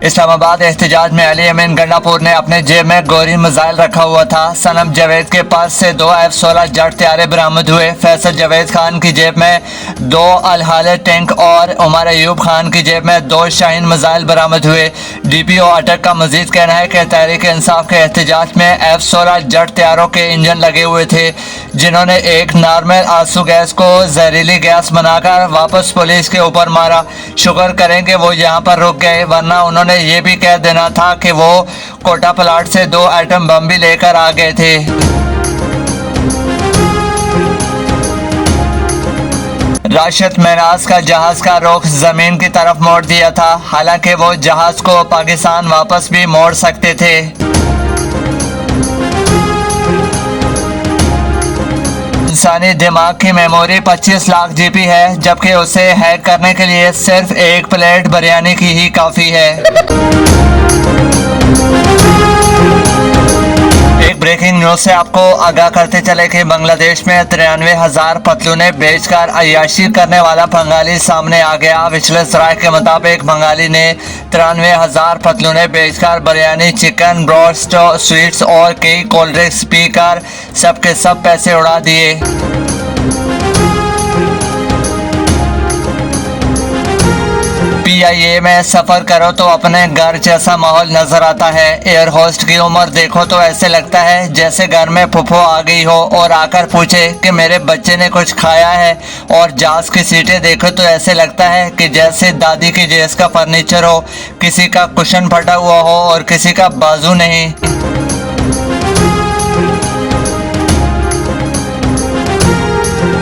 इस्लामाबाद एहतजाज में अली अमीन गंडापुर ने अपने जेब में गोरी मिसाइल रखा हुआ था। सनम जावेद के पास से 2 F-16 जेट तैयारे बरामद हुए। फैसल जावेद खान की जेब में 2 अल-हाले टैंक और उमर अयूब खान की जेब में 2 शाहीन मिसाइल बरामद हुए। DPO अटक का मजीद कहना है कि तहरीक इंसाफ के एहतजाज में F-16 जेट तैयारों के इंजन लगे हुए थे, जिन्होंने एक नॉर्मल आंसू गैस को जहरीली गैस बनाकर वापस पुलिस के ऊपर मारा। शुक्र करें कि वो यहाँ पर रुक गए, वरना उन्होंने ये भी कह देना था कि वो कोटा प्लाट से 2 एटम बम भी लेकर आ गए थे। राशिद मेहराज का जहाज का रुख जमीन की तरफ मोड़ दिया था, हालांकि वो जहाज को पाकिस्तान वापस भी मोड़ सकते थे। इंसानी दिमाग की मेमोरी 25 लाख GB है, जबकि उसे हैक करने के लिए सिर्फ 1 प्लेट बिरयानी की ही काफ़ी है। एक ब्रेकिंग न्यूज से आपको आगाह करते चले कि बांग्लादेश में 93,000 पतलूने बेचकर अय्याशी करने वाला बंगाली सामने आ गया। विजिलेंस राय के मुताबिक बंगाली ने 93,000 पतलूने बेचकर बिरयानी, चिकन ब्रोस्ट, स्वीट्स और कई कोल्ड ड्रिंक्स पीकर सबके सब पैसे उड़ा दिए। PIA में सफर करो तो अपने घर जैसा माहौल नजर आता है। एयर होस्ट की उम्र देखो तो ऐसे लगता है जैसे घर में फुफो आ गई हो और आकर पूछे कि मेरे बच्चे ने कुछ खाया है। और जहाज की सीटें देखो तो ऐसे लगता है कि जैसे दादी की जेस का फर्नीचर हो, किसी का कुशन फटा हुआ हो और किसी का बाजू नहीं।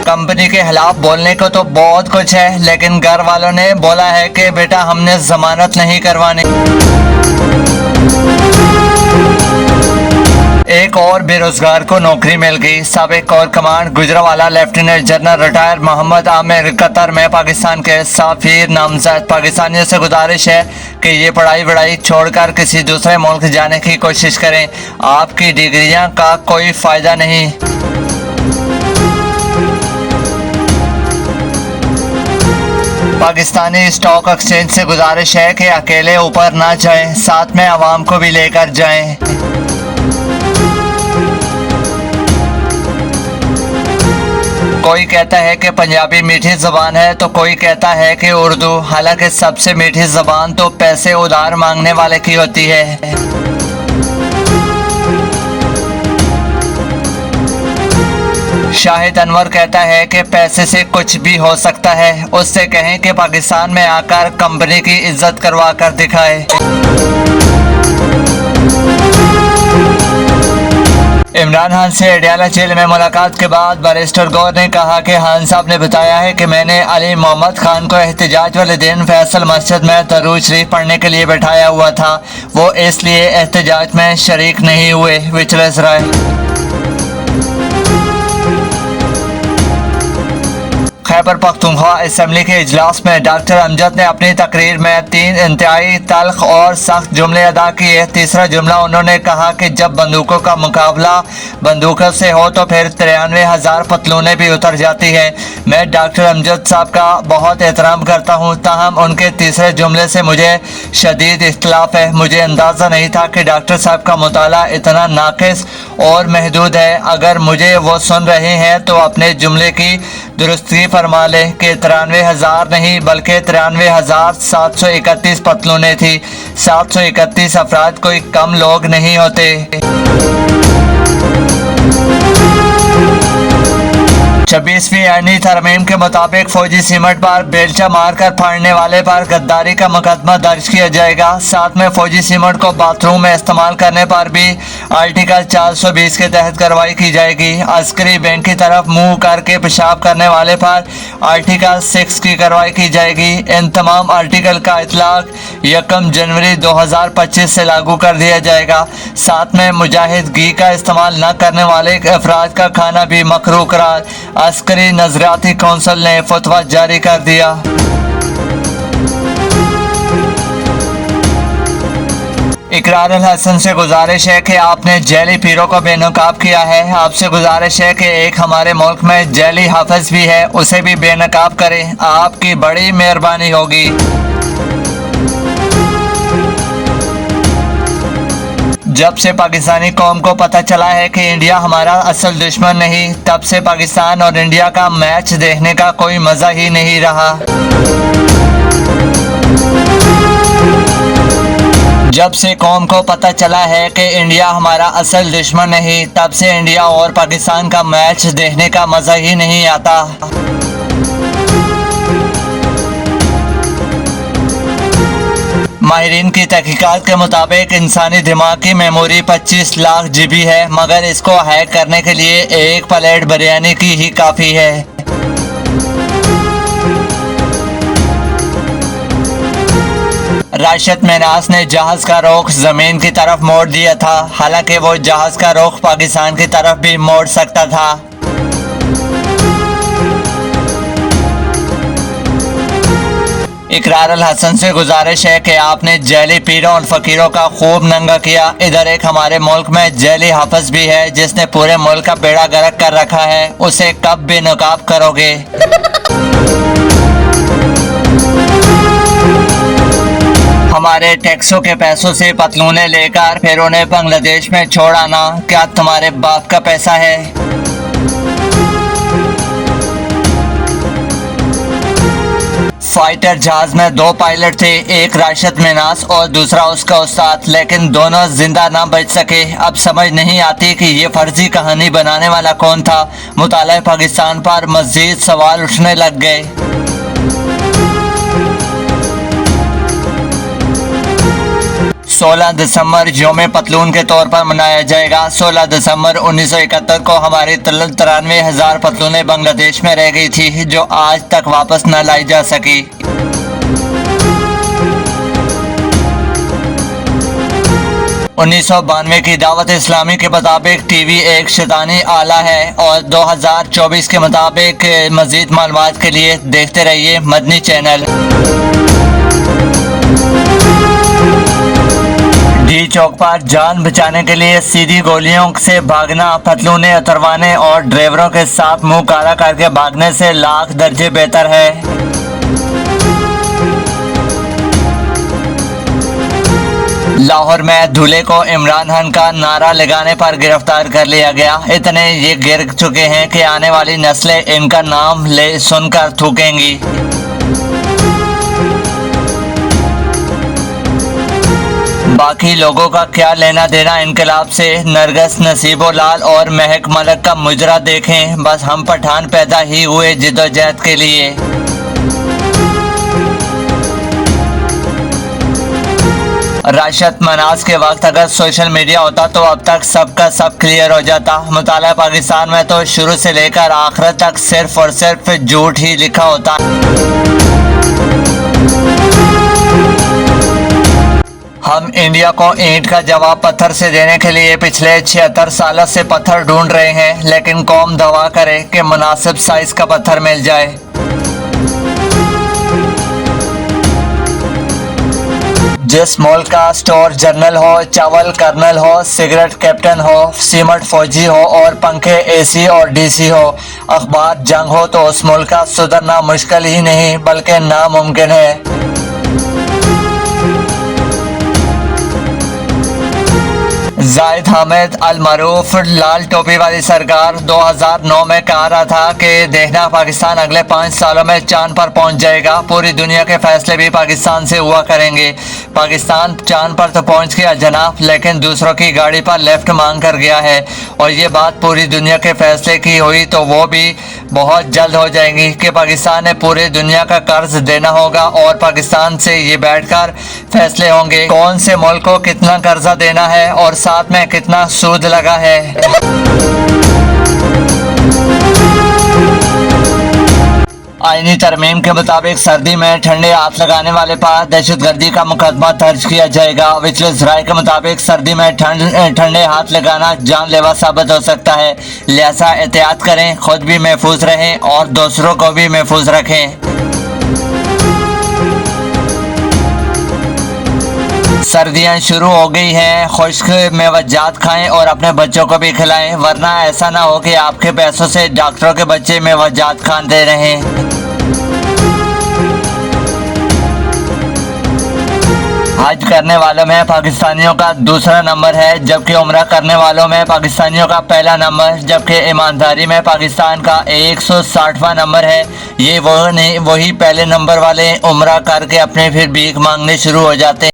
कंपनी के खिलाफ बोलने को तो बहुत कुछ है, लेकिन घर वालों ने बोला है कि बेटा हमने जमानत नहीं करवानी। एक और बेरोजगार को नौकरी मिल गई। साबिक corps command Gujranwala lieutenant general retired Mohammad Aamir Qatar में पाकिस्तान के साफिर नामजद। पाकिस्तानियों से गुजारिश है कि ये पढ़ाई वढ़ाई छोड़कर किसी दूसरे मुल्क जाने की कोशिश करें, आपकी डिग्रियां का कोई फायदा नहीं। पाकिस्तानी स्टॉक एक्सचेंज से गुजारिश है कि अकेले ऊपर ना जाएं, साथ में आवाम को भी लेकर जाएं। कोई कहता है कि पंजाबी मीठी ज़बान है तो कोई कहता है कि उर्दू, हालांकि सबसे मीठी ज़बान तो पैसे उधार मांगने वाले की होती है। शाहिद अनवर कहता है कि पैसे से कुछ भी हो सकता है, उससे कहें कि पाकिस्तान में आकर कंपनी की इज्जत करवा कर दिखाए। इमरान खान से अडयाला जेल में मुलाकात के बाद बैरिस्टर गौर ने कहा कि खान साहब ने बताया है कि मैंने अली मोहम्मद खान को एहतजाज वाले दिन फैसल मस्जिद में दरूद शरीफ पढ़ने के लिए बैठाया हुआ था, वो इसलिए एहतजाज में शरीक नहीं हुए। विजिलेंस राय। खैबर पख्तूनख्वा असम्बली के इजलास में डॉक्टर अमजद ने अपनी तकरीर में 3 इंतहाई तल्ख और सख्त जुमले अदा किए। तीसरा जुमला उन्होंने कहा कि जब बंदूकों का मुकाबला बंदूकों से हो तो फिर 93,000 पतलूनें भी उतर जाती हैं। मैं डॉक्टर अमजद साहब का बहुत एहतराम करता हूँ, ताहम उनके तीसरे जुमले से मुझे शदीद इख्तिलाफ है। मुझे अंदाज़ा नहीं था कि डॉक्टर साहब का मुताला इतना नाकिस और महदूद है। अगर मुझे वो सुन रहे हैं तो अपने जुमले की दुरुस्ती फरमा ले कि 93,000 नहीं बल्कि 93,731 पतलूनें थी। 731 अफराद कोई कम लोग नहीं होते। 26वीं आईनी तरमीम के मुताबिक फौजी सीमेंट पर बेलचा मारकर फाड़ने वाले पर गद्दारी का मुकदमा दर्ज किया जाएगा। साथ में फौजी सीमेंट को बाथरूम में इस्तेमाल करने पर भी आर्टिकल 420 के तहत कार्रवाई की जाएगी। अस्करी बैंक की तरफ मुंह करके पेशाब करने वाले पर आर्टिकल 6 की कार्रवाई की जाएगी। इन तमाम आर्टिकल का इतलाक 1 जनवरी 2025 से लागू कर दिया जाएगा। साथ में मुजाहिद घी का इस्तेमाल न करने वाले अफराद का खाना भी मकरूह करार अस्करी नजरियाती कौंसिल ने फतवा जारी कर दिया। इकरार अल हसन से गुजारिश है कि आपने जैली पीरों को बेनकाब किया है। आपसे गुजारिश है कि एक हमारे मुल्क में जैली हाफिज भी है, उसे भी बेनकाब करें, आपकी बड़ी मेहरबानी होगी। जब से पाकिस्तानी कौम को पता चला है कि इंडिया हमारा असल दुश्मन नहीं, तब से पाकिस्तान और इंडिया का मैच देखने का कोई मजा ही नहीं रहा। जब से कौम को पता चला है कि इंडिया हमारा असल दुश्मन नहीं, तब से इंडिया और पाकिस्तान का मैच देखने का मजा ही नहीं आता। माहिरीन की तहकीकात के मुताबिक इंसानी दिमाग की मेमोरी 25 लाख GB है, मगर इसको हैक करने के लिए एक प्लेट बिरयानी की ही काफ़ी है। राशिद मेनास ने जहाज का रुख जमीन की तरफ मोड़ दिया था, हालांकि वो जहाज का रुख पाकिस्तान की तरफ भी मोड़ सकता था। इकरार अल हसन से गुजारिश है कि आपने जैली पीरों और फकीरों का खूब नंगा किया। इधर एक हमारे मुल्क में जैली हाफिज भी है जिसने पूरे मुल्क का बेड़ा गर्क कर रखा है, उसे कब बेनकाब करोगे? हमारे टैक्सों के पैसों से पतलूने लेकर फिर उन्हें बांग्लादेश में छोड़ आना क्या तुम्हारे बाप का पैसा है? फाइटर जहाज में 2 पायलट थे, एक राशिद मेनास और दूसरा उसका उस्ताद, लेकिन दोनों जिंदा ना बच सके। अब समझ नहीं आती कि ये फर्जी कहानी बनाने वाला कौन था। मुताला पाकिस्तान पर मजीद सवाल उठने लग गए। सोलह दिसंबर यौम पतलून के तौर पर मनाया जाएगा। 16 दिसंबर 1971 को हमारी 93,000 पतलूनें बांग्लादेश में रह गई थी, जो आज तक वापस न लाई जा सकी। उन्नीस सौ 92 की दावत इस्लामी के मुताबिक टीवी एक शैतानी आला है और 2024 के मुताबिक मजीद मालूमात के लिए देखते रहिए मदनी चैनल। डी चौक पर जान बचाने के लिए सीधी गोलियों से भागना, पतलूने उतरवाने और ड्राइवरों के साथ मुंह काला करके भागने से लाख दर्जे बेहतर है। लाहौर में दूल्हे को इमरान खान का नारा लगाने पर गिरफ्तार कर लिया गया। इतने ये गिर चुके हैं कि आने वाली नस्लें इनका नाम ले सुनकर थूकेंगी। बाकी लोगों का क्या लेना देना इनकलाब से? नरगस, नसीबो लाल और महक मलक का मुजरा देखें। बस हम पठान पैदा ही हुए जिद्दोजहद के लिए। राशिद मेनास के वक्त अगर सोशल मीडिया होता तो अब तक सबका सब क्लियर हो जाता। मुताला पाकिस्तान में तो शुरू से लेकर आखिर तक सिर्फ और सिर्फ झूठ ही लिखा होता। हम इंडिया को ईंट का जवाब पत्थर से देने के लिए पिछले 76 सालों से पत्थर ढूंढ रहे हैं, लेकिन कौम दवा करे कि मुनासिब साइज का पत्थर मिल जाए। जिस मुल्क का स्टोर जनरल हो, चावल कर्नल हो, सिगरेट कैप्टन हो, सीमेंट फौजी हो और पंखे AC और DC हो, अखबार जंग हो, तो उस मुल्क का सुधरना मुश्किल ही नहीं बल्कि नामुमकिन है। जाहिद हामिद अल मरूफ लाल टोपी वाली सरकार 2009 में कह रहा था कि देखना पाकिस्तान अगले 5 सालों में चांद पर पहुंच जाएगा, पूरी दुनिया के फैसले भी पाकिस्तान से हुआ करेंगे। पाकिस्तान चांद पर तो पहुंच गया जनाब, लेकिन दूसरों की गाड़ी पर लेफ्ट मांग कर गया है। और ये बात पूरी दुनिया के फैसले की हुई तो वो भी बहुत जल्द हो जाएंगी कि पाकिस्तान ने पूरी दुनिया का कर्ज देना होगा और पाकिस्तान से ये बैठकर फैसले होंगे कौन से मुल्क को कितना कर्जा देना है और साथ में कितना सूद लगा है। आईनी तरमीम के मुताबिक सर्दी में ठंडे हाथ लगाने वाले पर दहशतगर्दी का मुकदमा दर्ज किया जाएगा। विजिलेंस राय के मुताबिक सर्दी में ठंडे हाथ लगाना जानलेवा साबित हो सकता है, लिहाजा एहतियात करें, खुद भी महफूज रहें और दूसरों को भी महफूज रखें। सर्दियां शुरू हो गई हैं, खुश्क मेवजात खाएं और अपने बच्चों को भी खिलाएं, वरना ऐसा ना हो कि आपके पैसों से डॉक्टरों के बच्चे मेवजात खाते रहें। हज करने वालों में पाकिस्तानियों का दूसरा नंबर है, जबकि उम्रा करने वालों में पाकिस्तानियों का पहला नंबर, जबकि ईमानदारी में पाकिस्तान का 160वां नंबर है। ये वही पहले नंबर वाले उम्रा करके अपने फिर भीख मांगने शुरू हो जाते हैं।